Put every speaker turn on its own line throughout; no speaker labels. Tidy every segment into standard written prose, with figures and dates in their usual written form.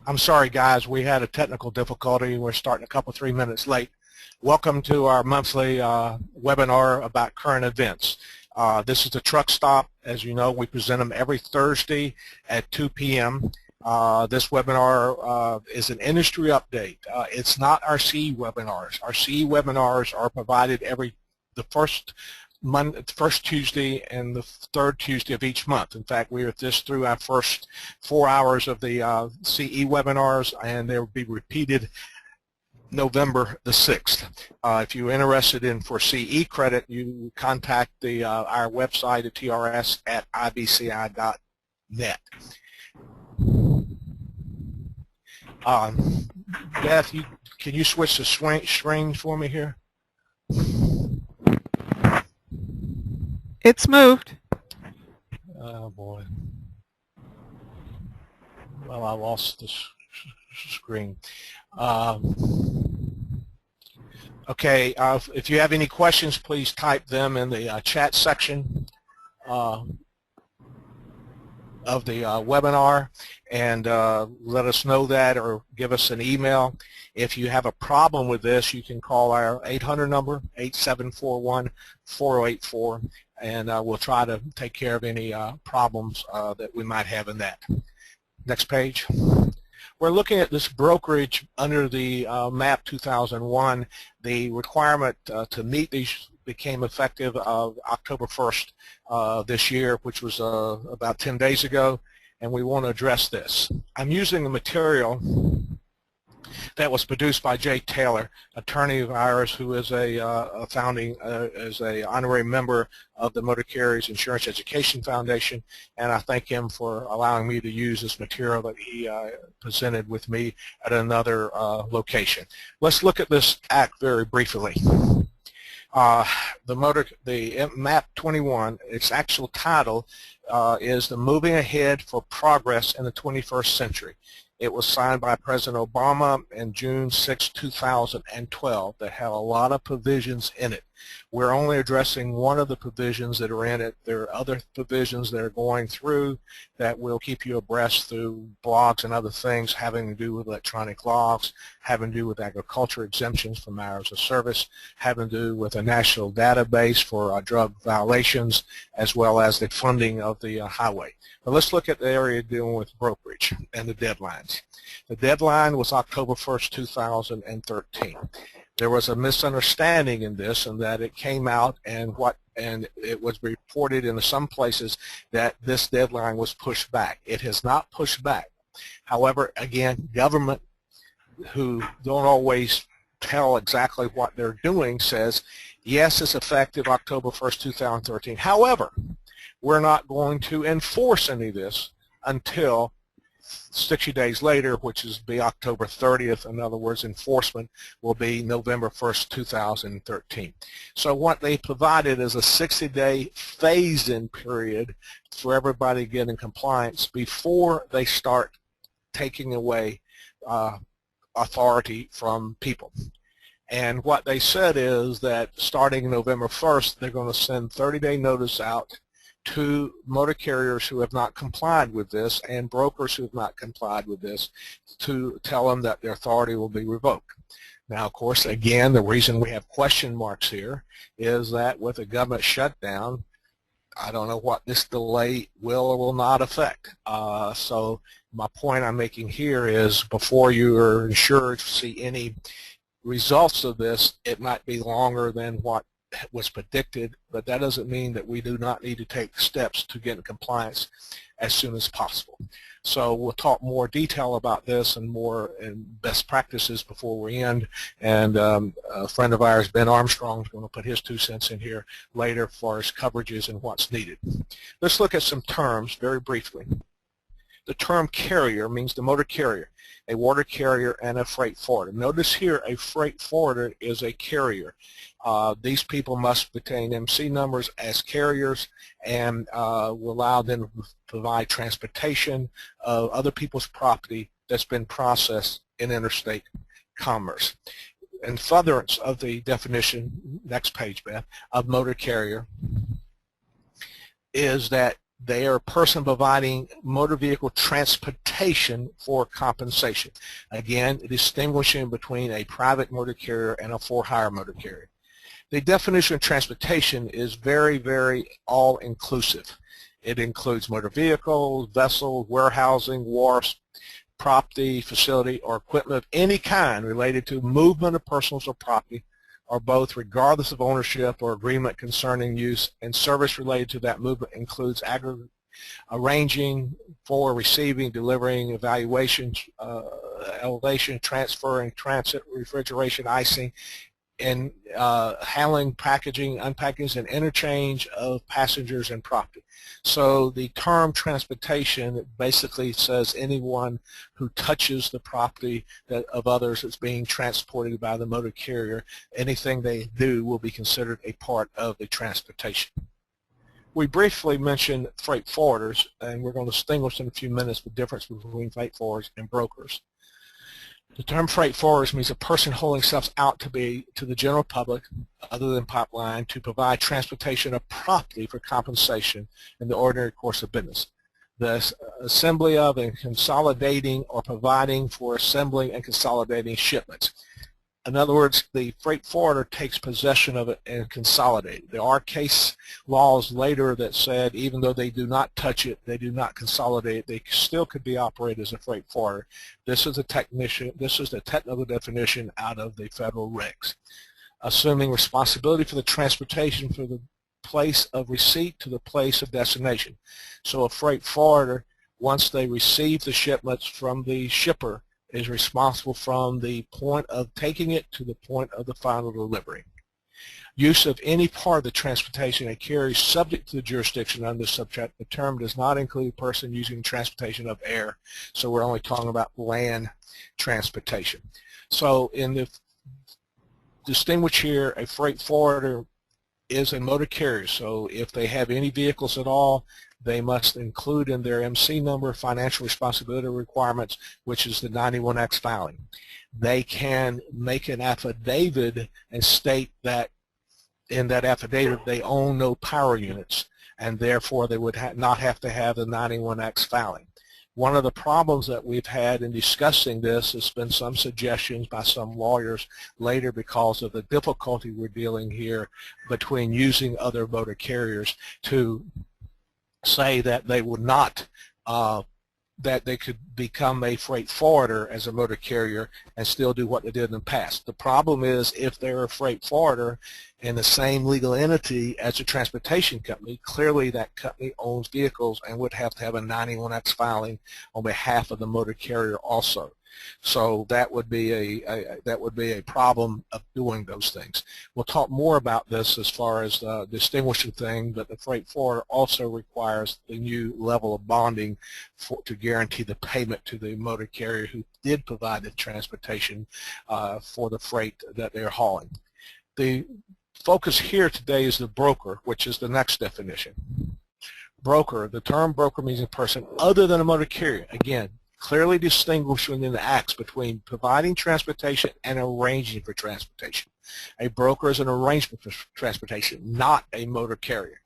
I'm sorry, guys. We had a technical difficulty. We're starting a couple, 3 minutes late. Welcome to our monthly webinar about current events. This is the truck stop. As you know, we present them every Thursday at 2 p.m. This webinar is an industry update. It's not our CE webinars. Our CE webinars are provided the first Tuesday and the third Tuesday of each month. In fact, we are just through our first 4 hours of the CE webinars, and they will be repeated November the 6th. If you're interested in for CE credit, you contact our website at trs@ibci.net. Beth, can you switch the screens for me here?
It's moved.
Oh boy. Well, I lost the screen. Okay, if you have any questions, please type them in the chat section of the webinar, and let us know that, or give us an email. If you have a problem with this, you can call our 800 number, 8741-4084, and we'll try to take care of any problems that we might have in that. Next page. We're looking at this brokerage under the MAP-21. The requirement to meet these became effective October 1st this year, which was about 10 days ago, and we want to address this. I'm using a material that was produced by Jay Taylor, attorney of ours who is a honorary member of the Motor Carriers Insurance Education Foundation, and I thank him for allowing me to use this material that he presented with me at another location. Let's look at this act very briefly. The MAP-21, its actual title is the Moving Ahead for Progress in the 21st Century. It was signed by President Obama in June 6, 2012 that had a lot of provisions in it. We're only addressing one of the provisions that are in it. There are other provisions that are going through that will keep you abreast through blogs and other things having to do with electronic logs, having to do with agriculture exemptions from hours of service, having to do with a national database for drug violations, as well as the funding of the highway. But let's look at the area dealing with brokerage and the deadlines. The deadline was October 1st, 2013. There was a misunderstanding in this, and that it came out and it was reported in some places that this deadline was pushed back. It has not pushed back. However, again, government, who don't always tell exactly what they're doing, says, yes, it's effective October 1st, 2013. However, we're not going to enforce any of this until 60 days later, which is be October 30th. In other words, enforcement will be November 1st, 2013. So what they provided is a 60-day phase-in period for everybody to get in compliance before they start taking away authority from people. And what they said is that starting November 1st, they're going to send 30-day notice out to motor carriers who have not complied with this and brokers who have not complied with this to tell them that their authority will be revoked. Now, of course, again, the reason we have question marks here is that with a government shutdown, I don't know what this delay will or will not affect. So my point I'm making here is before you are insured to see any results of this, it might be longer than what was predicted, but that doesn't mean that we do not need to take steps to get in compliance as soon as possible. So we'll talk more detail about this and more and best practices before we end, and a friend of ours, Ben Armstrong, is going to put his 2 cents in here later for his coverages and what's needed. Let's look at some terms very briefly. The term carrier means the motor carrier, a water carrier, and a freight forwarder. Notice here a freight forwarder is a carrier. These people must obtain MC numbers as carriers and will allow them to provide transportation of other people's property that's been processed in interstate commerce. In furtherance of the definition, next page, Beth, of motor carrier, is that They are a person providing motor vehicle transportation for compensation. Again, distinguishing between a private motor carrier and a for-hire motor carrier. The definition of transportation is very, very all-inclusive. It includes motor vehicles, vessels, warehousing, wharfs, property, facility, or equipment of any kind related to movement of persons or property, or both, regardless of ownership or agreement concerning use, and service related to that movement includes arranging for, receiving, delivering, evaluation, elevation, transferring, transit, refrigeration, icing, and handling, packaging, unpackaging, and interchange of passengers and property. So the term transportation basically says anyone who touches the property of others that's being transported by the motor carrier, anything they do will be considered a part of the transportation. We briefly mentioned freight forwarders, and we're going to distinguish in a few minutes the difference between freight forwarders and brokers. The term freight forwarders means a person holding stuff out to the general public, other than pipeline, to provide transportation of property for compensation in the ordinary course of business. The assembly of and consolidating or providing for assembling and consolidating shipments. In other words, the freight forwarder takes possession of it and consolidates it. There are case laws later that said even though they do not touch it, they do not consolidate it, they still could be operated as a freight forwarder. This is the technical definition out of the federal regs. Assuming responsibility for the transportation from the place of receipt to the place of destination. So a freight forwarder, once they receive the shipments from the shipper, is responsible from the point of taking it to the point of the final delivery. Use of any part of the transportation it carries subject to the jurisdiction under the subject. The term does not include a person using transportation of air, so we're only talking about land transportation. So in the distinguish here, a freight forwarder is a motor carrier, so if they have any vehicles at all, they must include in their MC number financial responsibility requirements, which is the 91X filing. They can make an affidavit and state that in that affidavit they own no power units, and therefore they would not have to have the 91X filing. One of the problems that we've had in discussing this has been some suggestions by some lawyers later because of the difficulty we're dealing here between using other motor carriers to say that they would not, that they could become a freight forwarder as a motor carrier and still do what they did in the past. The problem is if they're a freight forwarder in the same legal entity as a transportation company, clearly that company owns vehicles and would have to have a 91X filing on behalf of the motor carrier also. So that would be a problem of doing those things. We'll talk more about this as far as the distinguishing thing, but the freight forwarder also requires the new level of bonding to guarantee the payment to the motor carrier who did provide the transportation for the freight that they're hauling. The focus here today is the broker, which is the next definition. Broker, the term broker means a person other than a motor carrier. Again, clearly distinguishing in the acts between providing transportation and arranging for transportation. A broker is an arrangement for transportation, not a motor carrier.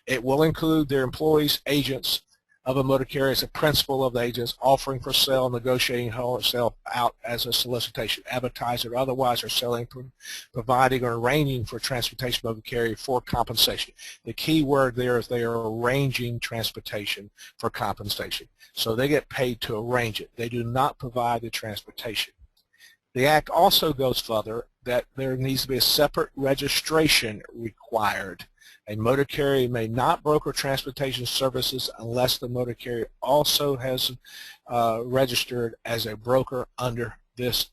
It will include their employees, agents of a motor carrier as a principal of the agents, offering for sale, negotiating or sell out as a solicitation, advertising or otherwise, or selling, providing or arranging for transportation of a carrier for compensation. The key word there is they are arranging transportation for compensation. So they get paid to arrange it. They do not provide the transportation. The Act also goes further that there needs to be a separate registration required. A motor carrier may not broker transportation services unless the motor carrier also has registered as a broker under this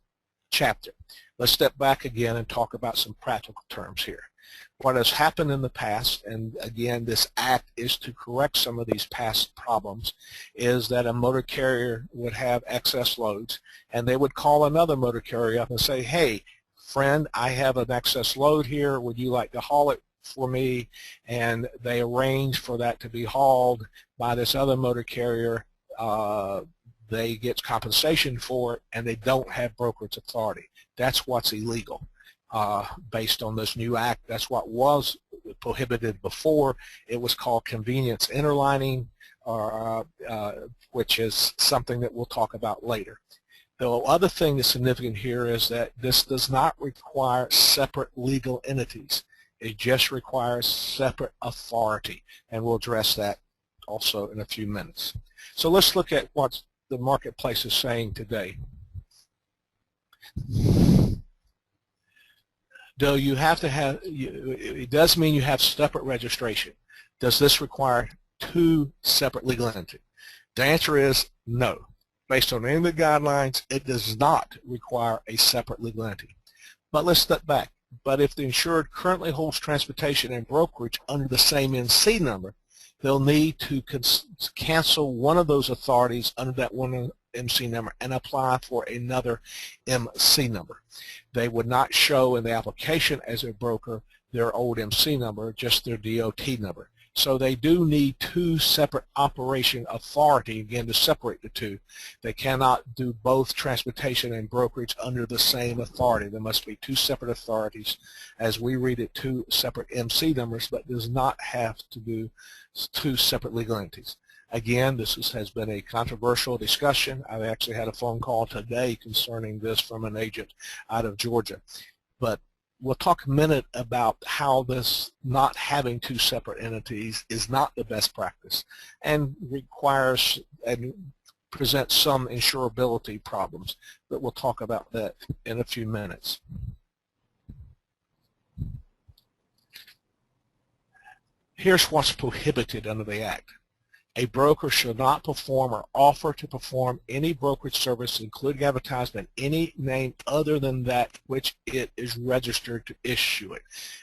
chapter. Let's step back again and talk about some practical terms here. What has happened in the past, and again this act is to correct some of these past problems, is that a motor carrier would have excess loads and they would call another motor carrier up and say, hey friend, I have an excess load here, would you like to haul it for me? And they arrange for that to be hauled by this other motor carrier. They get compensation for it and they don't have brokerage authority. That's what's illegal. Based on this new act, that's what was prohibited before. It was called convenience interlining, which is something that we'll talk about later. The other thing that's significant here is that this does not require separate legal entities. It just requires separate authority, and we'll address that also in a few minutes. So let's look at what the marketplace is saying today. Though you have to have, it does mean you have separate registration. Does this require two separate legal entities? The answer is no. Based on any of the guidelines, it does not require a separate legal entity. But let's step back. But if the insured currently holds transportation and brokerage under the same MC number, they'll need to cancel one of those authorities under that one MC number and apply for another MC number. They would not show in the application as a broker their old MC number, just their DOT number. So they do need two separate operation authority, again, to separate the two. They cannot do both transportation and brokerage under the same authority. There must be two separate authorities. As we read it, two separate MC numbers, but does not have to do two separate legal entities. Again, this has been a controversial discussion. I've actually had a phone call today concerning this from an agent out of Georgia. But we'll talk a minute about how this not having two separate entities is not the best practice and requires and presents some insurability problems, but we'll talk about that in a few minutes. Here's what's prohibited under the Act. A broker shall not perform or offer to perform any brokerage service, including advertisement, any name other than that which it is registered to issue it,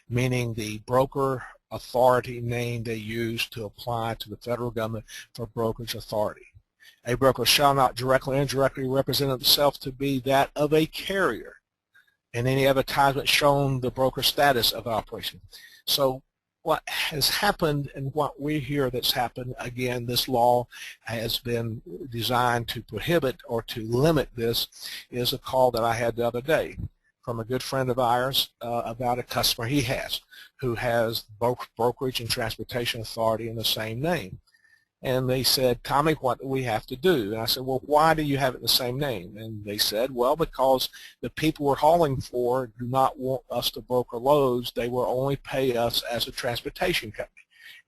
meaning the broker authority name they use to apply to the federal government for brokerage authority. A broker shall not directly or indirectly represent itself to be that of a carrier in any advertisement showing the broker status of operation. So what has happened and what we hear that's happened, again, this law has been designed to prohibit or to limit this, is a call that I had the other day from a good friend of ours about a customer he has who has both brokerage and transportation authority in the same name. And they said, Tommy, what do we have to do? And I said, well, why do you have it in the same name? And they said, well, because the people we're hauling for do not want us to broker loads. They will only pay us as a transportation company.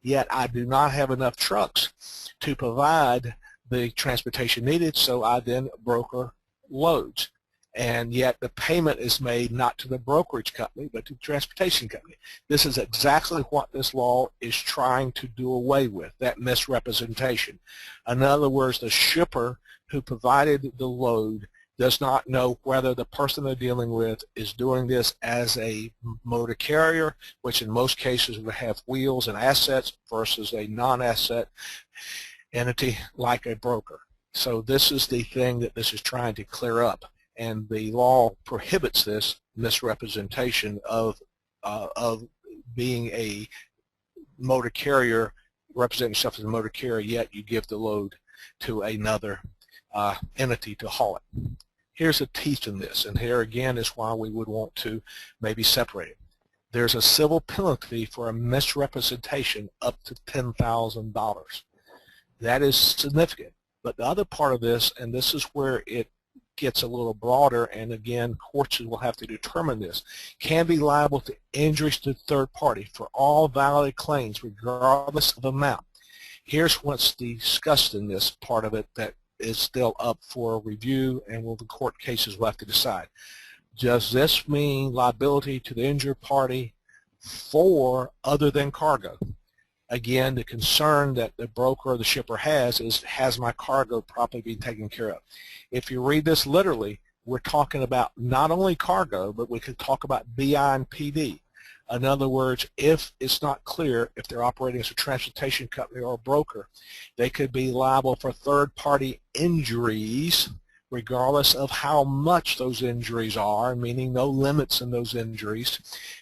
Yet I do not have enough trucks to provide the transportation needed, so I then broker loads. And yet the payment is made not to the brokerage company but to the transportation company. This is exactly what this law is trying to do away with, that misrepresentation. In other words, the shipper who provided the load does not know whether the person they're dealing with is doing this as a motor carrier, which in most cases would have wheels and assets, versus a non-asset entity like a broker. So this is the thing that this is trying to clear up. And the law prohibits this misrepresentation of being a motor carrier, representing yourself as a motor carrier, yet you give the load to another entity to haul it. Here's the teeth in this, and here again is why we would want to maybe separate it. There's a civil penalty for a misrepresentation up to $10,000. That is significant. But the other part of this, and this is where it gets a little broader, and again, courts will have to determine this, can be liable to injuries to third party for all valid claims regardless of amount. Here's what's discussed in this part of it that is still up for review, and the court cases will have to decide. Does this mean liability to the injured party for other than cargo? Again, the concern that the broker or the shipper has is, has my cargo properly been taken care of? If you read this literally, we're talking about not only cargo, but we could talk about BI and PD. In other words, if it's not clear if they're operating as a transportation company or a broker, they could be liable for third-party injuries regardless of how much those injuries are, meaning no limits in those injuries,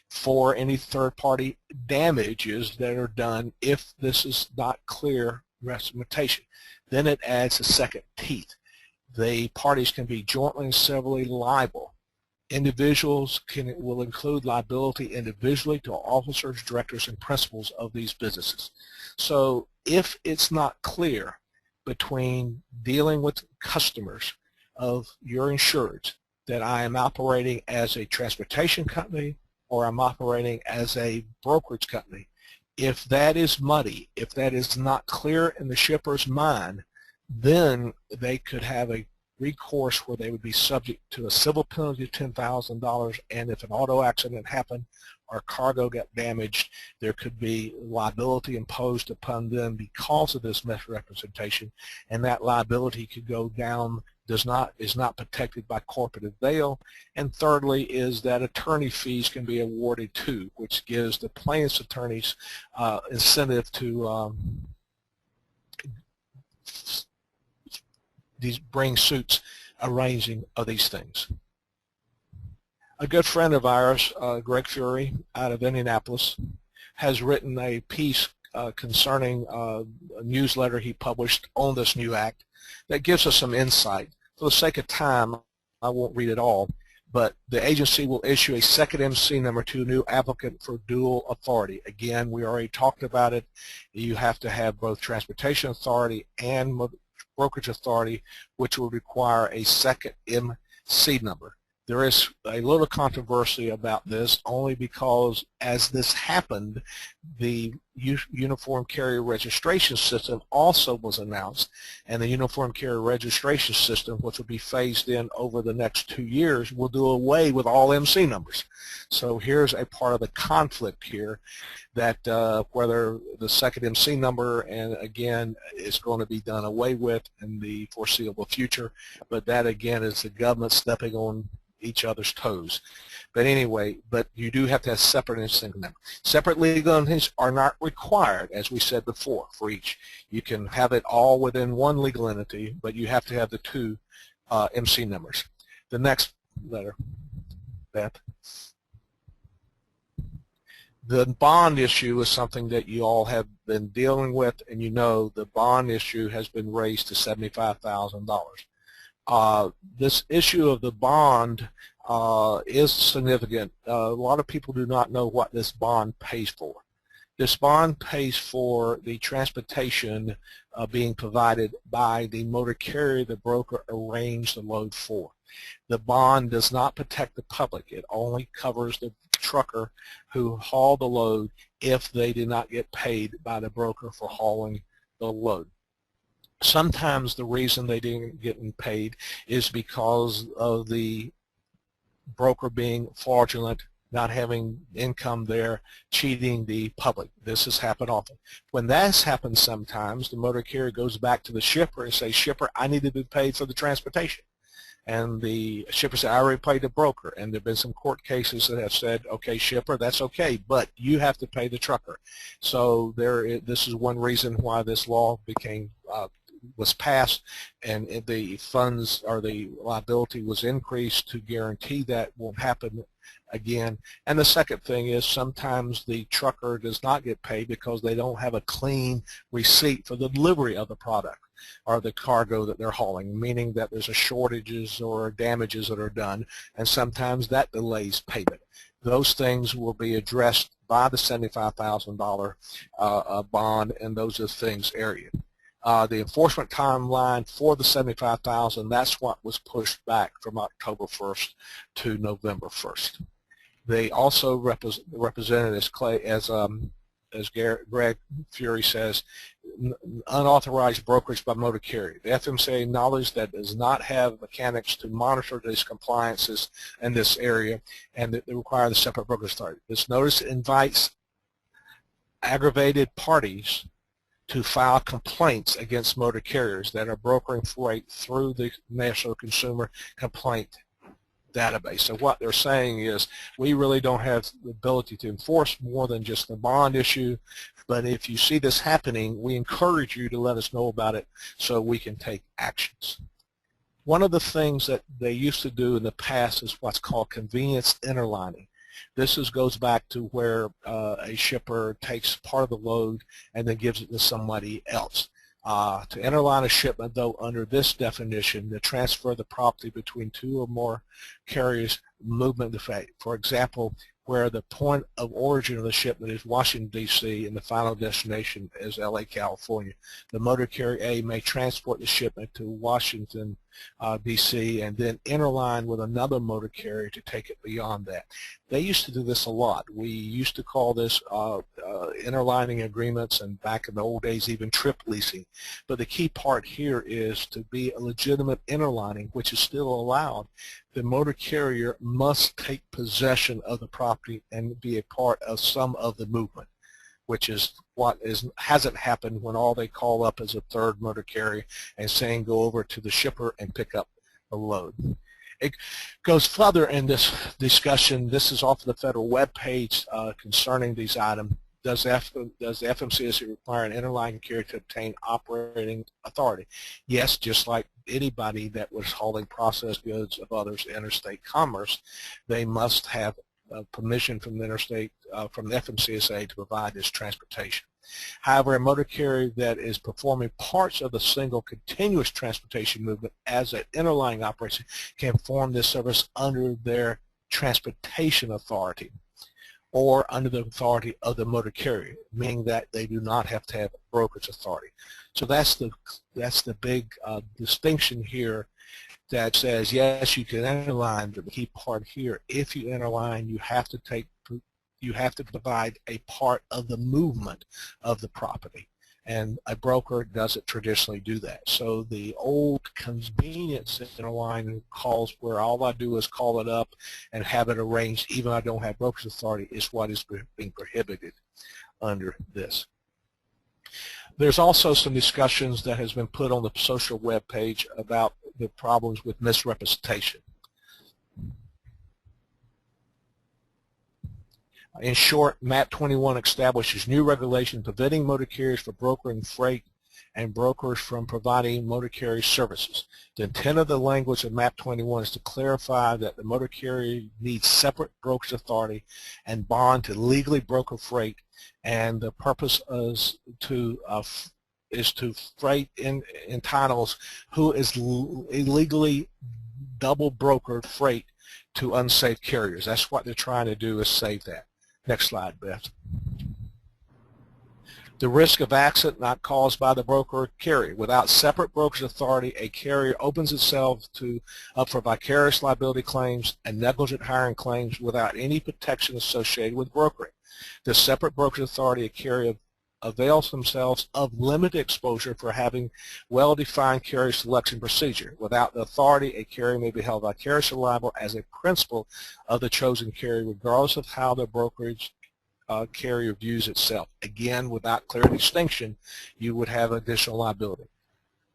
for any third-party damages that are done if this is not clear representation. Then it adds a second teeth. The parties can be jointly and severally liable Individuals will include liability individually to officers, directors, and principals of these businesses. So if it's not clear between dealing with customers of your insureds that I am operating as a transportation company or I'm operating as a brokerage company, if that is muddy, if that is not clear in the shipper's mind, then they could have a recourse where they would be subject to a civil penalty of $10,000, and if an auto accident happened or cargo got damaged, there could be liability imposed upon them because of this misrepresentation, and that liability could go down, is not protected by corporate veil. And thirdly is that attorney fees can be awarded too, which gives the plaintiff's attorneys incentive to bring suits arranging of these things. A good friend of ours, Greg Fury, out of Indianapolis, has written a piece concerning a newsletter he published on this new act that gives us some insight. For the sake of time, I won't read it all, but the agency will issue a second MC number to a new applicant for dual authority. Again, we already talked about it. You have to have both transportation authority and brokerage authority, which will require a second MC number. There is a little controversy about this only because as this happened, the Uniform Carrier Registration System also was announced, and the Uniform Carrier Registration System, which will be phased in over the next 2 years, will do away with all MC numbers. So here's a part of the conflict here that whether the second MC number, and again, is going to be done away with in the foreseeable future, but that again is the government stepping on each other's toes. But anyway, but you do have to have separate MC number. Separate legal entities are not required, as we said before, for each. You can have it all within one legal entity, but you have to have the two MC numbers. The next letter, Beth. The bond issue is something that you all have been dealing with, and you know the bond issue has been raised to $75,000. This issue of the bond is significant. A lot of people do not know what this bond pays for. This bond pays for the transportation being provided by the motor carrier the broker arranged the load for. The bond does not protect the public. It only covers the trucker who hauled the load if they did not get paid by the broker for hauling the load. Sometimes the reason they didn't get paid is because of the broker being fraudulent, not having income there, cheating the public. This has happened often. When that's happened sometimes, the motor carrier goes back to the shipper and says, shipper, I need to be paid for the transportation. And the shipper said, I already paid the broker. And there have been some court cases that have said, okay, shipper, that's okay, but you have to pay the trucker. So this is one reason why this law was passed, and the funds or the liability was increased to guarantee that won't happen again. And the second thing is sometimes the trucker does not get paid because they don't have a clean receipt for the delivery of the product or the cargo that they're hauling, meaning that there's a shortages or damages that are done, and sometimes that delays payment. Those things will be addressed by the $75,000 bond, and those are things area. The enforcement timeline for the $75,000, that's what was pushed back from October 1st to November 1st. They also represented as Greg Fury says, unauthorized brokerage by motor carrier. The FMCA acknowledged that does not have mechanics to monitor these compliances in this area, and that they require the separate brokerage authority. This notice invites aggravated parties to file complaints against motor carriers that are brokering freight through the National Consumer Complaint Database. So what they're saying is we really don't have the ability to enforce more than just the bond issue, but if you see this happening, we encourage you to let us know about it so we can take actions. One of the things that they used to do in the past is what's called convenience interlining. This goes back to where a shipper takes part of the load and then gives it to somebody else. To interline a shipment, though, under this definition, to transfer the property between two or more carriers movement effect. For example, where the point of origin of the shipment is Washington, D.C., and the final destination is L.A., California. The motor carrier A may transport the shipment to Washington, D.C., and then interline with another motor carrier to take it beyond that. They used to do this a lot. We used to call this interlining agreements, and back in the old days even trip leasing. But the key part here is to be a legitimate interlining, which is still allowed. The motor carrier must take possession of the property and be a part of some of the movement, which is what hasn't happened when all they call up is a third motor carrier and saying go over to the shipper and pick up a load. It goes further in this discussion. This is off the federal web page concerning these items. Does the FMCSA require an interlining carrier to obtain operating authority? Yes, just like anybody that was hauling processed goods of others interstate commerce, they must have permission from the from the FMCSA to provide this transportation. However, a motor carrier that is performing parts of the single continuous transportation movement as an interlining operation can perform this service under their transportation authority or under the authority of the motor carrier, meaning that they do not have to have brokerage authority. So that's the big distinction here that says, yes, you can interline, but the key part here, if you interline, you have to provide a part of the movement of the property. And a broker doesn't traditionally do that. So the old convenience interline calls where all I do is call it up and have it arranged, even though I don't have broker's authority, is what is being prohibited under this. There's also some discussions that has been put on the social web page about the problems with misrepresentation. In short, MAP-21 establishes new regulations preventing motor carriers from brokering freight and brokers from providing motor carrier services. The intent of the language of MAP-21 is to clarify that the motor carrier needs separate brokerage authority and bond to legally broker freight, and the purpose is to freight entitles who is illegally double brokered freight to unsafe carriers. That's what they're trying to do, is save that. Next slide, Beth. The risk of accident not caused by the broker or carrier. Without separate brokerage authority, a carrier opens itself up for vicarious liability claims and negligent hiring claims without any protection associated with brokering. The separate brokerage authority, a carrier avails themselves of limited exposure for having well-defined carrier selection procedure. Without the authority, a carrier may be held vicariously liable as a principal of the chosen carrier, regardless of how the brokerage carrier views itself. Again, without clear distinction, you would have additional liability.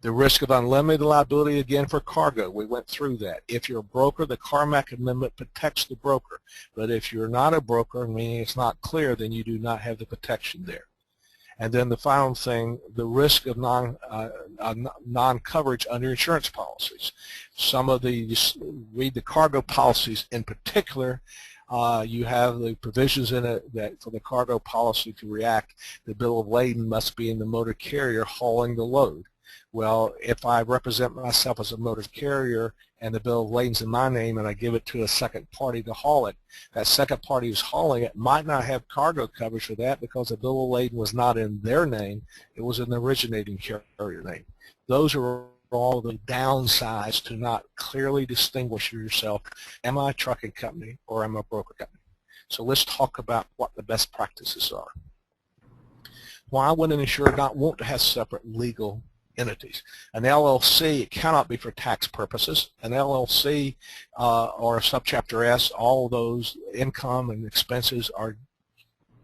The risk of unlimited liability, again, for cargo. We went through that. If you're a broker, the Carmack Amendment protects the broker. But if you're not a broker, meaning it's not clear, then you do not have the protection there. And then the final thing, the risk of non-coverage under insurance policies. Some of these, read the cargo policies in particular, you have the provisions in it that for the cargo policy to react, the bill of lading must be in the motor carrier hauling the load. Well, if I represent myself as a motor carrier and the bill of lading's in my name and I give it to a second party to haul it, that second party who's hauling it might not have cargo coverage for that because the bill of lading was not in their name, it was in the originating carrier name. Those are all the downsides to not clearly distinguish yourself. Am I a trucking company or am I a broker company? So let's talk about what the best practices are. Why would an insurer not want to have separate legal entities? An LLC, it cannot be for tax purposes. An LLC or a subchapter S, all those income and expenses are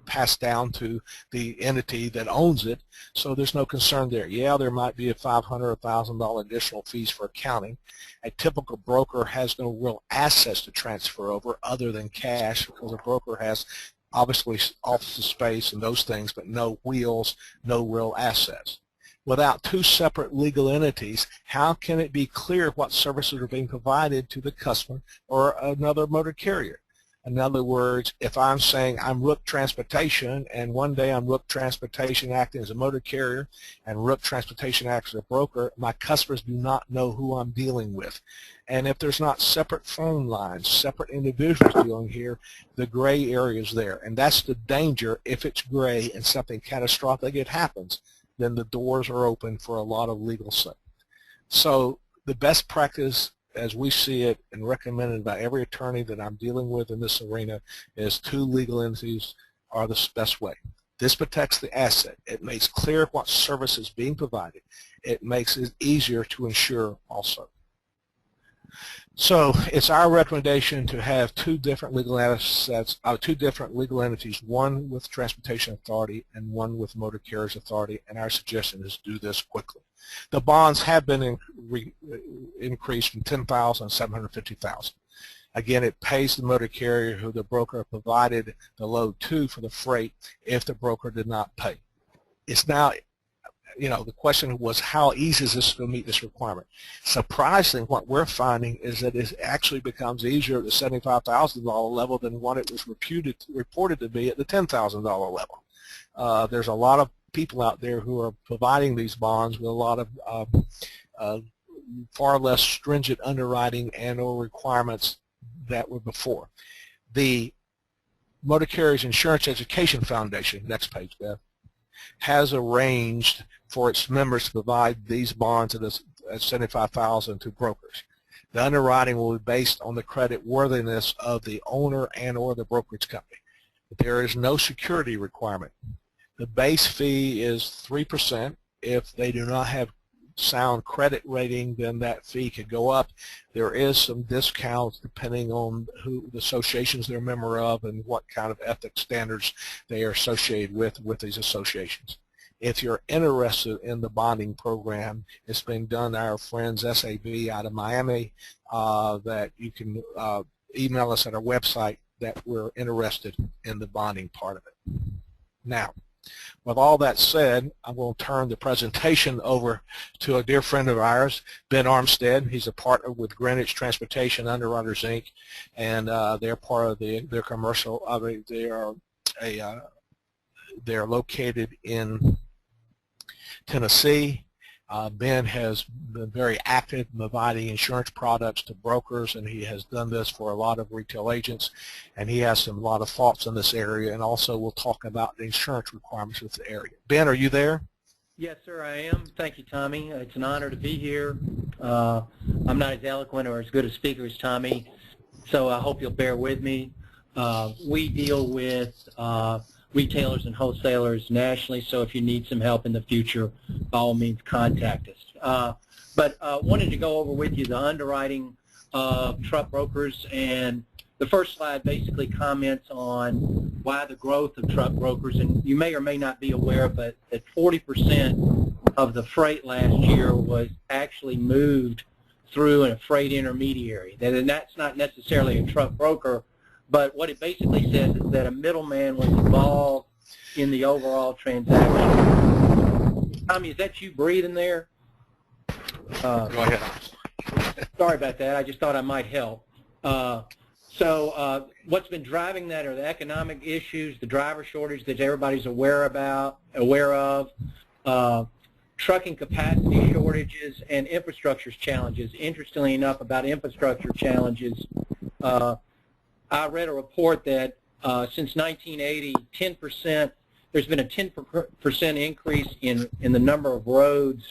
passed down to the entity that owns it, so there's no concern there. Yeah, there might be a $500 or $1,000 additional fees for accounting. A typical broker has no real assets to transfer over other than cash, because a broker has obviously office space and those things, but no wheels, no real assets. Without two separate legal entities, how can it be clear what services are being provided to the customer or another motor carrier? In other words, if I'm saying I'm Ruke Transportation, and one day I'm Ruke Transportation acting as a motor carrier, and Ruke Transportation acts as a broker, my customers do not know who I'm dealing with. And if there's not separate phone lines, separate individuals dealing here, the gray area is there. And that's the danger. If it's gray and something catastrophic happens, then the doors are open for a lot of legal stuff. So the best practice, as we see it and recommended by every attorney that I'm dealing with in this arena, is two legal entities are the best way. This protects the asset. It makes clear what service is being provided. It makes it easier to insure also. So it's our recommendation to have two different legal assets, two different legal entities, one with Transportation Authority and one with Motor Carriers Authority, and our suggestion is do this quickly. The bonds have been increased from $10,000 to $750,000. Again, it pays the motor carrier who the broker provided the load to for the freight if the broker did not pay. It's now, the question was, how easy is this to meet this requirement? Surprisingly, what we're finding is that it actually becomes easier at the $75,000 level than what it was reported to be at the $10,000 level. There's a lot of people out there who are providing these bonds with a lot of far less stringent underwriting and or requirements that were before. The Motor Carriers Insurance Education Foundation, next page, Beth, has arranged for its members to provide these bonds at $75,000 to brokers. The underwriting will be based on the credit worthiness of the owner and or the brokerage company. There is no security requirement. The base fee is 3%. If they do not have sound credit rating, then that fee could go up. There is some discounts depending on who the associations they're a member of and what kind of ethics standards they are associated with these associations. If you're interested in the bonding program, it's being done by our friends SAB out of Miami, that you can email us at our website that we're interested in the bonding part of it. Now, with all that said, I'm going to turn the presentation over to a dear friend of ours, Ben Armistead. He's a partner with Greenwich Transportation Underwriters, Inc., and they're part of their commercial. They're located in Tennessee. Ben has been very active in providing insurance products to brokers, and he has done this for a lot of retail agents, and he has a lot of thoughts in this area, and also we'll talk about the insurance requirements of the area. Ben, are you there?
Yes, sir, I am. Thank you, Tommy. It's an honor to be here. I'm not as eloquent or as good a speaker as Tommy, so I hope you'll bear with me. We deal with retailers and wholesalers nationally, so if you need some help in the future, by all means contact us. But wanted to go over with you the underwriting of truck brokers, and the first slide basically comments on why the growth of truck brokers, and you may or may not be aware, but that 40% of the freight last year was actually moved through a freight intermediary. And that's not necessarily a truck broker, but what it basically says is that a middleman was involved in the overall transaction. Tommy, is that you breathing there?
Go ahead.
Sorry about that. I just thought I might help. So what's been driving that are the economic issues, the driver shortage that everybody's aware of, trucking capacity shortages, and infrastructure challenges. Interestingly enough, about infrastructure challenges, I read a report that since 1980, there's been a 10% increase in the number of roads,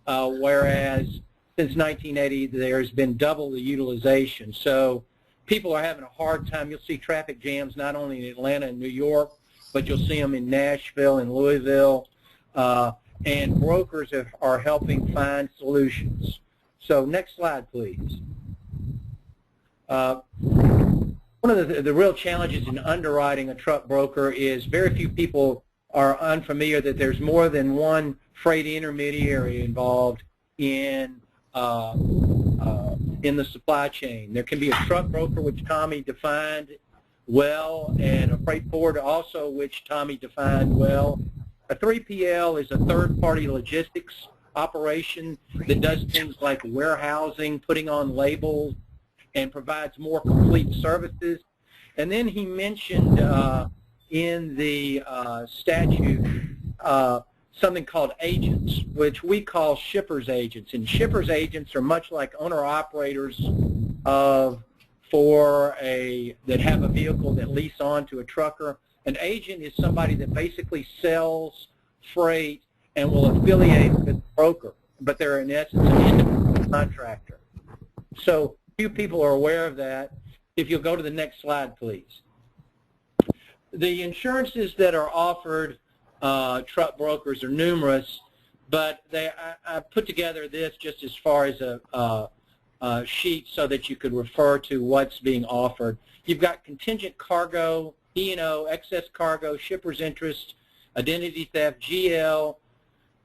whereas since 1980 there's been double the utilization. So people are having a hard time. You'll see traffic jams not only in Atlanta and New York, but you'll see them in Nashville and Louisville, and brokers are helping find solutions. So next slide, please. One of the real challenges in underwriting a truck broker is very few people are unfamiliar that there's more than one freight intermediary involved in the supply chain. There can be a truck broker, which Tommy defined well, and a freight forwarder also, which Tommy defined well. A 3PL is a third-party logistics operation that does things like warehousing, putting on labels, and provides more complete services. And then he mentioned in the statute something called agents, which we call shippers agents. And shippers agents are much like owner-operators that have a vehicle that lease on to a trucker. An agent is somebody that basically sells freight and will affiliate with a broker, but they're in essence an independent contractor. So few people are aware of that. If you'll go to the next slide, please. The insurances that are offered truck brokers are numerous, but I put together this just as far as a sheet so that you could refer to what's being offered. You've got contingent cargo, E&O, excess cargo, shipper's interest, identity theft, GL,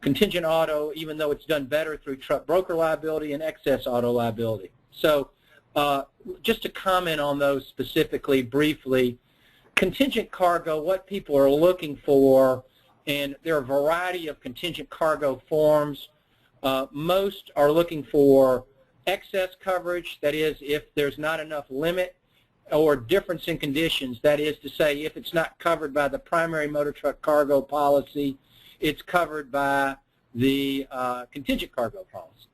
contingent auto, even though it's done better through truck broker liability, and excess auto liability. So just to comment on those specifically, briefly, contingent cargo, what people are looking for, and there are a variety of contingent cargo forms. Most are looking for excess coverage, that is, if there's not enough limit, or difference in conditions, that is to say, if it's not covered by the primary motor truck cargo policy, it's covered by the contingent cargo policy.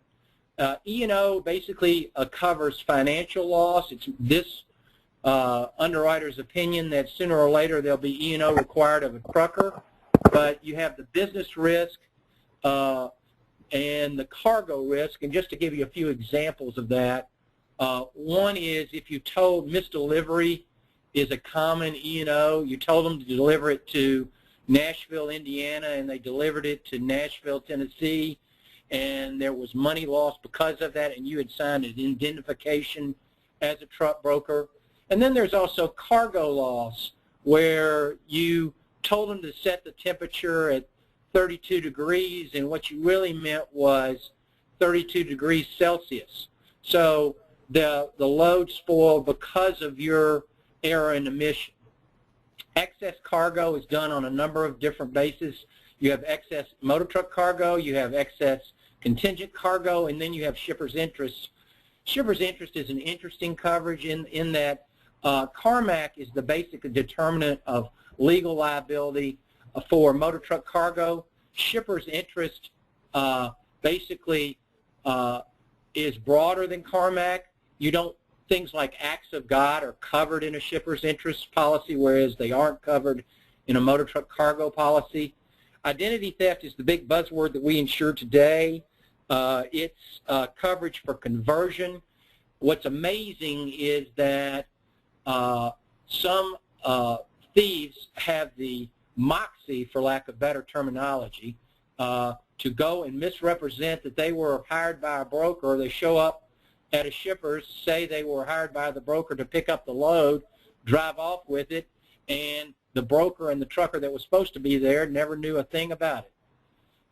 E&O basically covers financial loss. It's this underwriter's opinion that sooner or later there'll be E&O required of a trucker, but you have the business risk and the cargo risk. And just to give you a few examples of that, one is if you told misdelivery is a common E&O. You told them to deliver it to Nashville, Indiana, and they delivered it to Nashville, Tennessee, and there was money lost because of that, and you had signed an indemnification as a truck broker. And then there's also cargo loss, where you told them to set the temperature at 32 degrees, and what you really meant was 32 degrees Celsius. So the load spoiled because of your error in the mission. Excess cargo is done on a number of different bases. You have excess motor truck cargo, you have excess contingent cargo, and then you have shipper's interest. Shipper's interest is an interesting coverage in that CARMAC is the basic determinant of legal liability for motor truck cargo. Shipper's interest basically is broader than CARMAC. You don't, things like acts of God are covered in a shipper's interest policy, whereas they aren't covered in a motor truck cargo policy. Identity theft is the big buzzword that we insure today. It's coverage for conversion. What's amazing is that some thieves have the moxie, for lack of better terminology, to go and misrepresent that they were hired by a broker. They show up at a shipper's, say they were hired by the broker to pick up the load, drive off with it, and the broker and the trucker that was supposed to be there never knew a thing about it.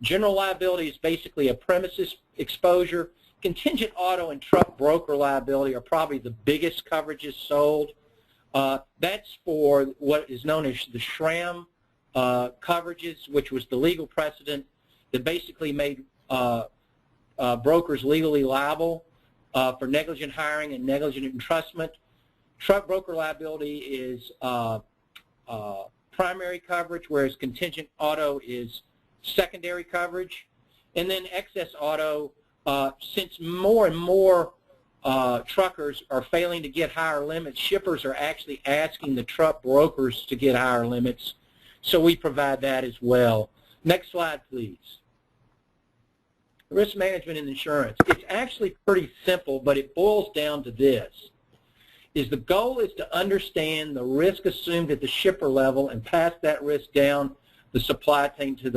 General liability is basically a premises exposure. Contingent auto and truck broker liability are probably the biggest coverages sold. That's for what is known as the SRAM coverages, which was the legal precedent that basically made brokers legally liable for negligent hiring and negligent entrustment. Truck broker liability is primary coverage, whereas contingent auto is secondary coverage. And then excess auto, since more and more truckers are failing to get higher limits, shippers are actually asking the truck brokers to get higher limits, so we provide that as well. Next slide, please. Risk management and insurance. It's actually pretty simple, but it boils down to this. The goal is to understand the risk assumed at the shipper level and pass that risk down the supply chain to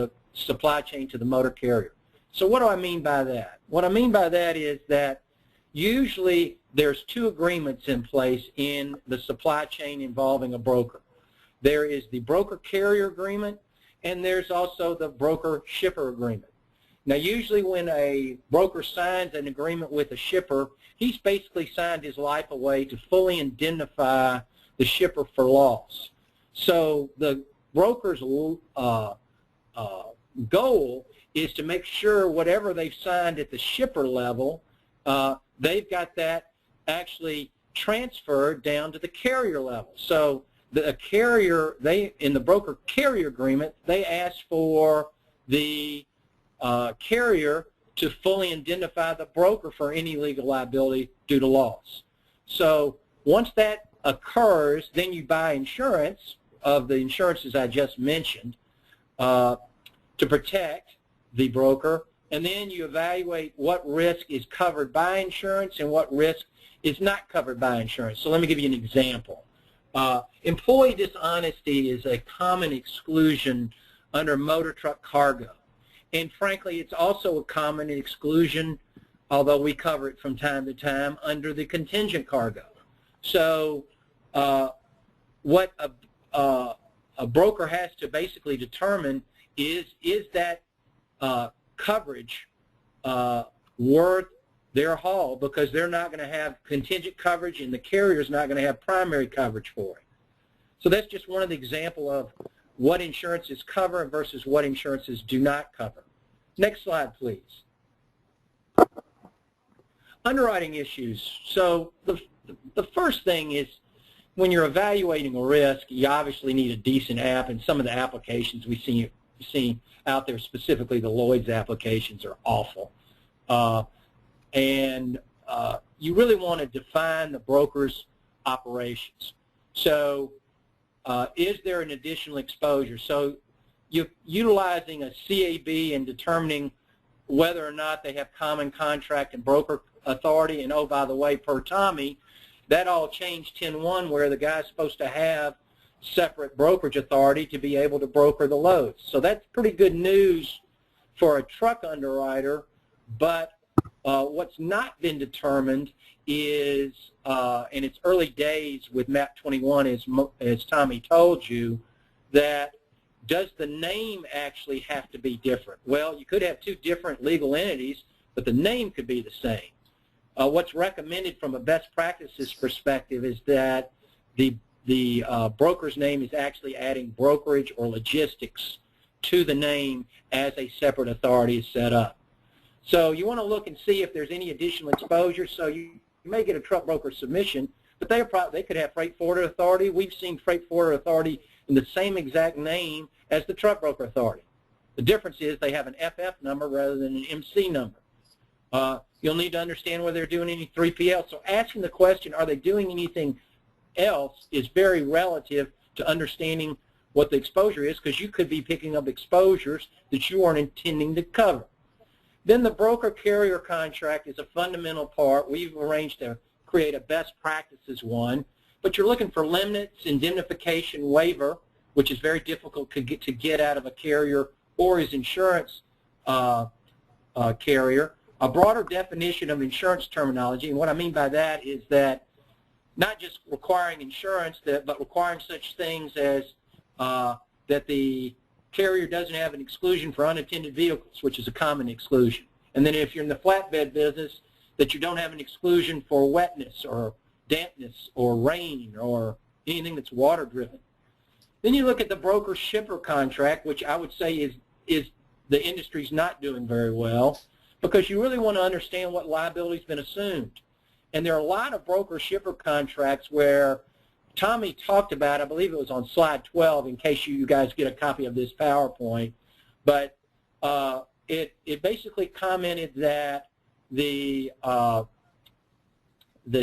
the motor carrier. So what do I mean by that? What I mean by that is that usually there's two agreements in place in the supply chain involving a broker. There is the broker-carrier agreement, and there's also the broker-shipper agreement. Now, usually when a broker signs an agreement with a shipper, he's basically signed his life away to fully indemnify the shipper for loss. So the broker's goal is to make sure whatever they've signed at the shipper level, they've got that actually transferred down to the carrier level. So the carrier, in the broker carrier agreement, they ask for the carrier to fully indemnify the broker for any legal liability due to loss. So once that occurs, then you buy insurance of the insurances I just mentioned to protect the broker, and then you evaluate what risk is covered by insurance and what risk is not covered by insurance. So let me give you an example. Employee dishonesty is a common exclusion under motor truck cargo. And frankly, it's also a common exclusion, although we cover it from time to time, under the contingent cargo. So what a broker has to basically determine is that coverage worth their haul, because they're not going to have contingent coverage and the carrier's not going to have primary coverage for it. So that's just one of the examples of what insurances cover versus what insurances do not cover. Next slide, please. Underwriting issues. So the first thing is, when you're evaluating a risk, you obviously need a decent app, and some of the applications we see out there, specifically the Lloyd's applications, are awful. You really want to define the broker's operations. So is there an additional exposure? So you're utilizing a CAB and determining whether or not they have common contract and broker authority. And oh, by the way, per Tommy, that all changed 10-1, where the guy's supposed to have separate brokerage authority to be able to broker the loads. So that's pretty good news for a truck underwriter. But what's not been determined is, in its early days with MAP-21, as Tommy told you, that does the name actually have to be different? Well, you could have two different legal entities, but the name could be the same. What's recommended from a best practices perspective is that the broker's name is actually adding brokerage or logistics to the name as a separate authority is set up. So you want to look and see if there's any additional exposure. So you may get a truck broker submission, but they could have freight forwarder authority. We've seen freight forwarder authority in the same exact name as the truck broker authority. The difference is they have an FF number rather than an MC number. You'll need to understand whether they're doing any 3PL. So asking the question, are they doing anything else, is very relative to understanding what the exposure is, because you could be picking up exposures that you aren't intending to cover. Then the broker-carrier contract is a fundamental part. We've arranged to create a best practices one, but you're looking for limits, indemnification, waiver, which is very difficult to get out of a carrier or his insurance carrier. A broader definition of insurance terminology, and what I mean by that is that not just requiring insurance, but requiring such things as that the carrier doesn't have an exclusion for unattended vehicles, which is a common exclusion. And then if you're in the flatbed business, that you don't have an exclusion for wetness or dampness or rain or anything that's water driven. Then you look at the broker-shipper contract, which I would say is the industry's not doing very well, because you really want to understand what liability's been assumed. And there are a lot of broker-shipper contracts where Tommy talked about, I believe it was on slide 12, in case you guys get a copy of this PowerPoint, but it basically commented that the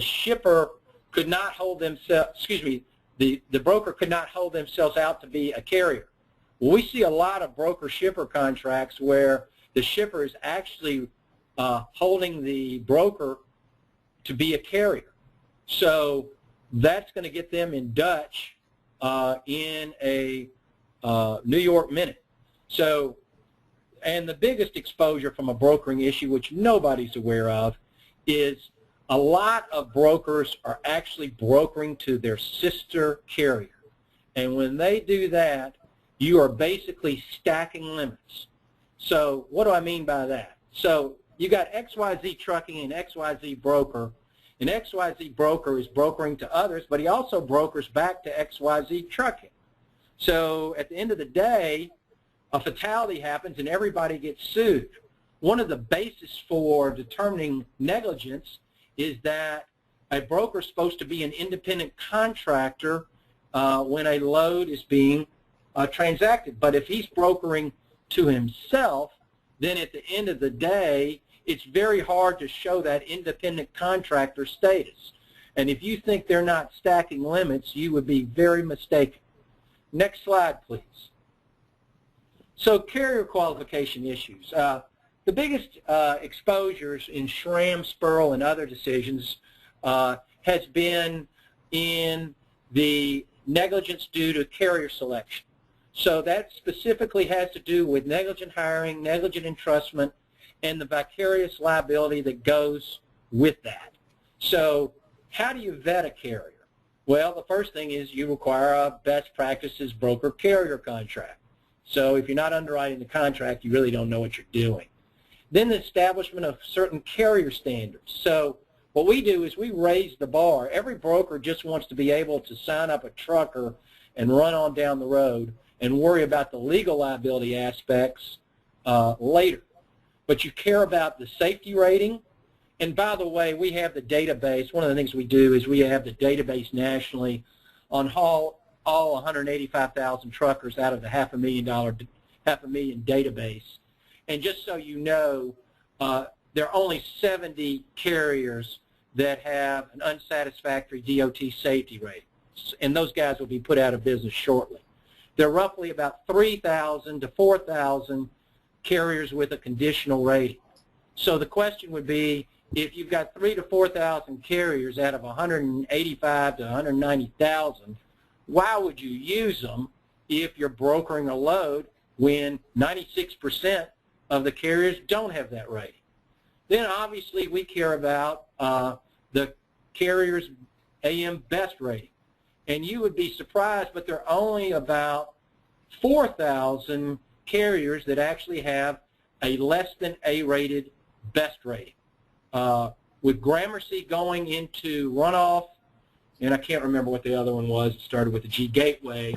shipper could not hold themselves, excuse me, the broker could not hold themselves out to be a carrier. Well, we see a lot of broker-shipper contracts where the shipper is actually holding the broker to be a carrier. So that's going to get them in Dutch in a New York minute. So, and the biggest exposure from a brokering issue, which nobody's aware of, is a lot of brokers are actually brokering to their sister carrier. And when they do that, you are basically stacking limits. So what do I mean by that? So you got XYZ Trucking and XYZ Broker, and XYZ Broker is brokering to others, but he also brokers back to XYZ Trucking. So at the end of the day, a fatality happens and everybody gets sued. One of the bases for determining negligence is that A broker is supposed to be an independent contractor when a load is being transacted. But if he's brokering to himself, then at the end of the day, it's very hard to show that independent contractor status. And if you think they're not stacking limits, you would be very mistaken. Next slide, please. So carrier qualification issues. The biggest exposures in Schramm, Spurl, and other decisions has been in the negligence due to carrier selection. So that specifically has to do with negligent hiring, negligent entrustment, and the vicarious liability that goes with that. So how do you vet a carrier? Well, the first thing is you require a best practices broker-carrier contract. So if you're not underwriting the contract, you really don't know what you're doing. Then the establishment of certain carrier standards. So what we do is we raise the bar. Every broker just wants to be able to sign up a trucker and run on down the road and worry about the legal liability aspects later. But you care about the safety rating. And by the way, we have the database. One of the things we do is we have the database nationally on all 185,000 truckers out of the $500,000 database. And just so you know, there are only 70 carriers that have an unsatisfactory DOT safety rating, and those guys will be put out of business shortly. There are roughly about 3,000 to 4,000 carriers with a conditional rating. So the question would be, if you've got 3,000 to 4,000 carriers out of 185 to 190,000, why would you use them if you're brokering a load when 96% of the carriers don't have that rating? Then obviously we care about the carrier's AM best rating. And you would be surprised, but there are only about 4,000 carriers that actually have a less than A-rated best rating. With Gramercy going into runoff, and I can't remember what the other one was, it started with the G Gateway,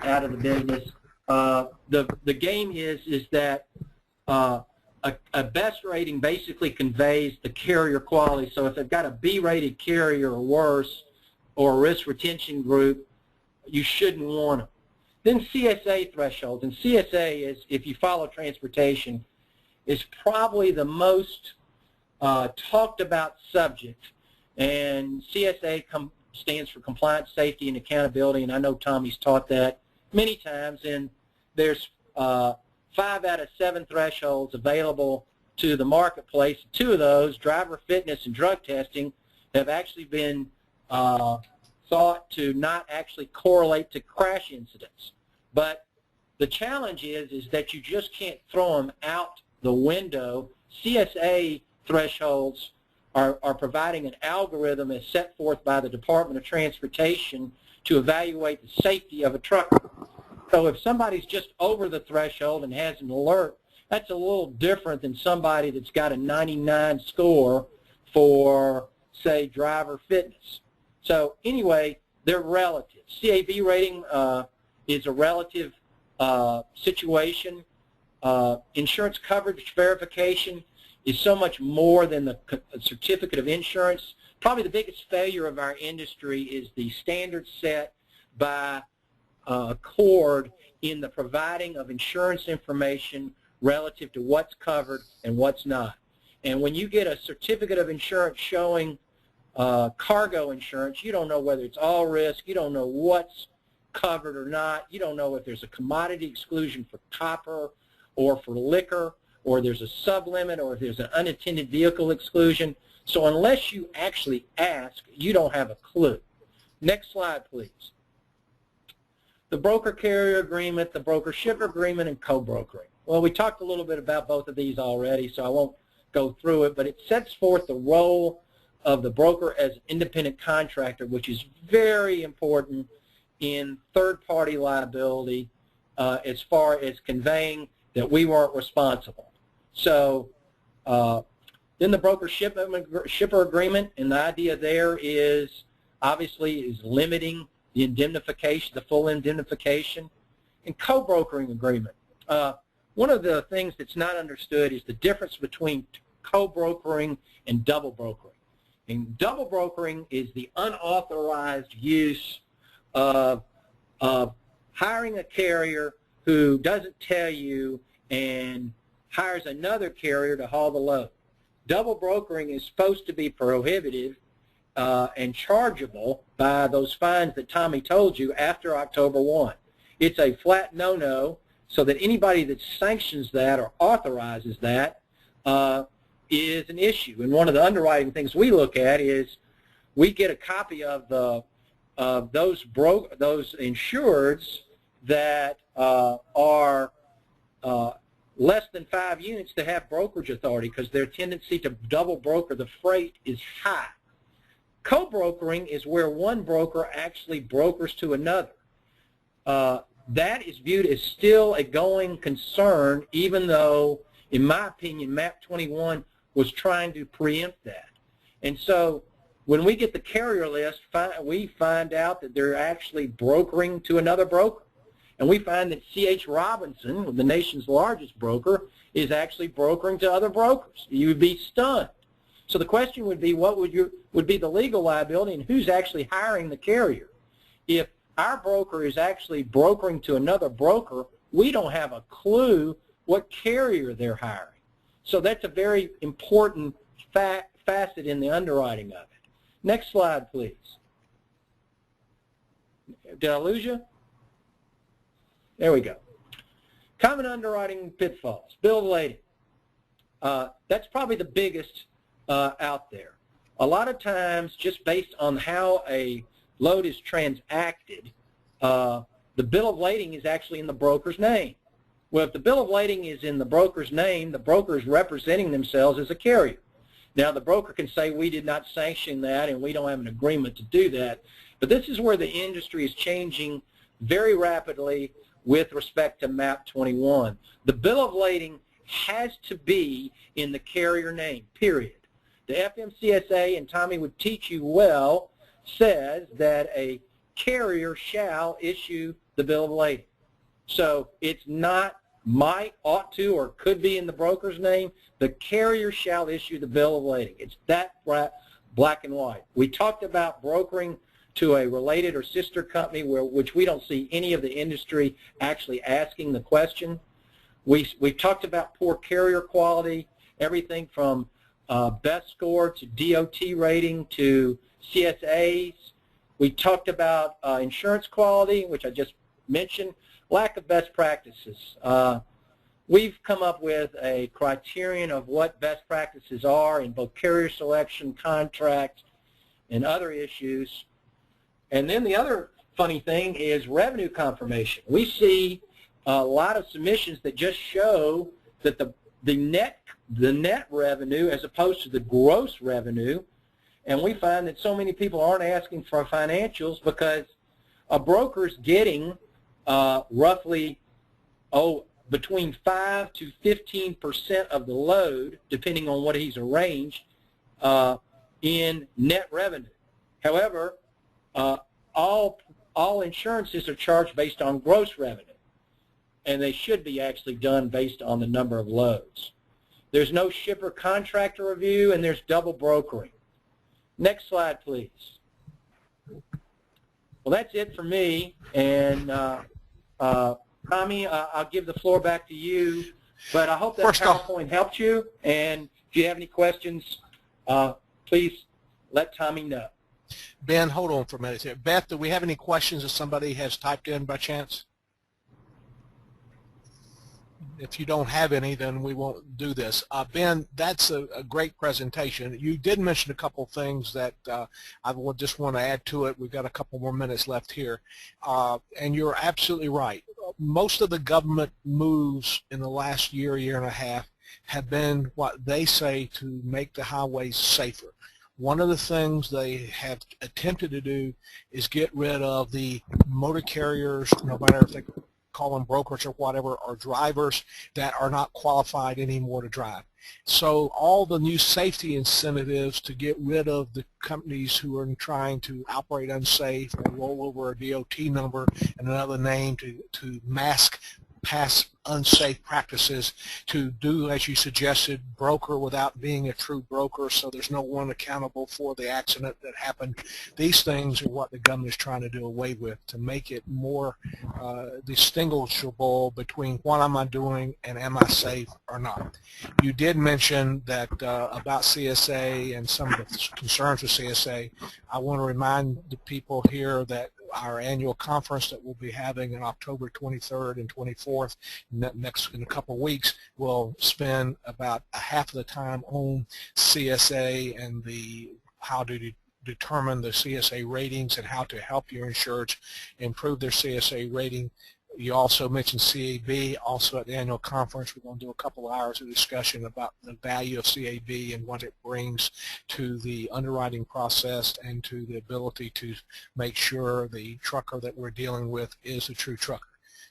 out of the business. The game is that a best rating basically conveys the carrier quality. So if they've got a B-rated carrier or worse, or a risk retention group, you shouldn't want them. Then CSA thresholds, and CSA is, if you follow transportation, is probably the most talked about subject. And CSA stands for Compliance, Safety, and Accountability, and I know Tommy's taught that many times. And there's 5 out of 7 thresholds available to the marketplace. 2 of those, driver fitness and drug testing, have actually been thought to not actually correlate to crash incidents. But the challenge is that you just can't throw them out the window. CSA thresholds are providing an algorithm as set forth by the Department of Transportation to evaluate the safety of a trucker. So if somebody's just over the threshold and has an alert, that's a little different than somebody that's got a 99 score for, say, driver fitness. So anyway, they're relative. CAB rating is a relative situation. Insurance coverage verification is so much more than the certificate of insurance. Probably the biggest failure of our industry is the standard set by Accord in the providing of insurance information relative to what's covered and what's not. And when you get a certificate of insurance showing cargo insurance, you don't know whether it's all risk, you don't know what's covered or not, you don't know if there's a commodity exclusion for copper or for liquor, or there's a sublimit, or if there's an unattended vehicle exclusion. So unless you actually ask, you don't have a clue. Next slide, please. The broker-carrier agreement, the broker-shipper agreement, and co-brokering. Well, we talked a little bit about both of these already, so I won't go through it, but it sets forth the role of the broker as an independent contractor, which is very important in third-party liability as far as conveying that we weren't responsible. So then the broker-shipper agreement, and the idea there is obviously is limiting the indemnification, the full indemnification, and co-brokering agreement. One of the things that's not understood is the difference between co-brokering and double brokering. And double brokering is the unauthorized use of hiring a carrier who doesn't tell you and hires another carrier to haul the load. Double brokering is supposed to be prohibited and chargeable by those fines that Tommy told you after October 1. It's a flat no-no, so that anybody that sanctions that or authorizes that is an issue. And one of the underwriting things we look at is we get a copy of the those insureds that are less than 5 units to have brokerage authority because their tendency to double broker the freight is high. Co-brokering is where one broker actually brokers to another. That is viewed as still a going concern, even though, in my opinion, MAP-21 was trying to preempt that. And so when we get the carrier list, we find out that they're actually brokering to another broker. And we find that C.H. Robinson, the nation's largest broker, is actually brokering to other brokers. You would be stunned. So the question would be, what would be the legal liability and who's actually hiring the carrier? If our broker is actually brokering to another broker, we don't have a clue what carrier they're hiring. So that's a very important facet in the underwriting of it. Next slide, please. Did I lose you? There we go. Common underwriting pitfalls. Bill of lading. That's probably the biggest out there. A lot of times, just based on how a load is transacted, the bill of lading is actually in the broker's name. Well, if the bill of lading is in the broker's name, the broker is representing themselves as a carrier. Now, the broker can say, we did not sanction that and we don't have an agreement to do that. But this is where the industry is changing very rapidly with respect to MAP-21. The bill of lading has to be in the carrier name, period. The FMCSA, and Tommy would teach you well, says that a carrier shall issue the bill of lading. So it's not might, ought to, or could be in the broker's name. The carrier shall issue the bill of lading. It's that black and white. We talked about brokering to a related or sister company, which we don't see any of the industry actually asking the question. We've talked about poor carrier quality, everything from best score to DOT rating to CSAs. We talked about insurance quality, which I just mentioned, lack of best practices. We've come up with a criterion of what best practices are in both carrier selection, contract, and other issues. And then the other funny thing is revenue confirmation. We see a lot of submissions that just show that the net revenue as opposed to the gross revenue, and we find that so many people aren't asking for financials because a broker's getting roughly between 5 to 15% of the load, depending on what he's arranged, in net revenue. However, all insurances are charged based on gross revenue, and they should be actually done based on the number of loads. There's no shipper contractor review, and there's double brokering. Next slide, please. Well, that's it for me, and Tommy, I'll give the floor back to you, but I hope that PowerPoint helped you, and if you have any questions, please let Tommy know.
Ben, hold on for a minute here. Beth, do we have any questions that somebody has typed in by chance? If you don't have any, then we won't do this. Ben, that's a great presentation. You did mention a couple things that I would just want to add to it. We've got a couple more minutes left here. And you're absolutely right. Most of the government moves in the last year and a half have been what they say to make the highways safer. One of the things they have attempted to do is get rid of the motor carriers, no matter if they call them brokers or whatever, or drivers that are not qualified anymore to drive. So all the new safety incentives to get rid of the companies who are trying to operate unsafe or roll over a DOT number and another name to mask past unsafe practices, to do, as you suggested, broker without being a true broker, so there's no one accountable for the accident that happened. These things are what the government is trying to do away with, to make it more distinguishable between what am I doing and am I safe or not. You did mention that about CSA and some of the concerns with CSA. I want to remind the people here that our annual conference that we'll be having on October 23rd and 24th, in a couple of weeks, we'll spend about half of the time on CSA and how to determine the CSA ratings and how to help your insureds improve their CSA rating. You also mentioned CAB. Also at the annual conference, we're going to do a couple of hours of discussion about the value of CAB and what it brings to the underwriting process and to the ability to make sure the trucker that we're dealing with is a true trucker.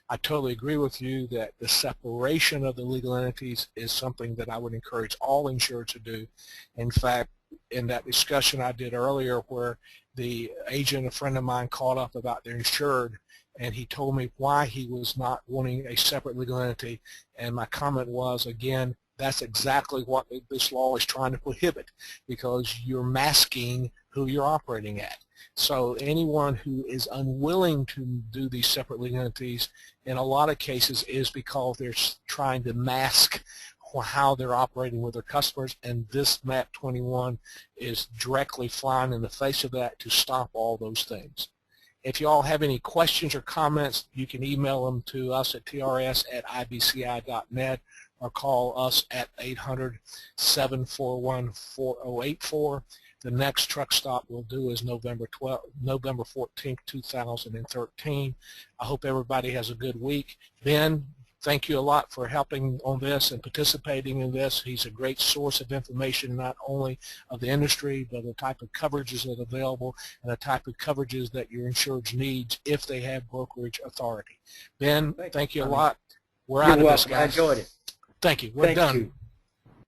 I totally agree with you that the separation of the legal entities is something that I would encourage all insurers to do. In fact, in that discussion I did earlier where the agent, a friend of mine, called up about their insured, and he told me why he was not wanting a separate legal entity, and my comment was, again, that's exactly what this law is trying to prohibit, because you're masking who you're operating at. So anyone who is unwilling to do these separate legal entities, in a lot of cases, is because they're trying to mask how they're operating with their customers, and this MAP-21 is directly flying in the face of that to stop all those things. If you all have any questions or comments, you can email them to us at trs@ibci.net or call us at 800-741-4084. The next truck stop we'll do is November 14th, 2013. I hope everybody has a good week. Ben, thank you a lot for helping on this and participating in this. He's a great source of information, not only of the industry, but the type of coverages that are available and the type of coverages that your insurance needs if they have brokerage authority. Ben, thank you a lot. We're out of this, guys.
I enjoyed it.
Thank you. We're done.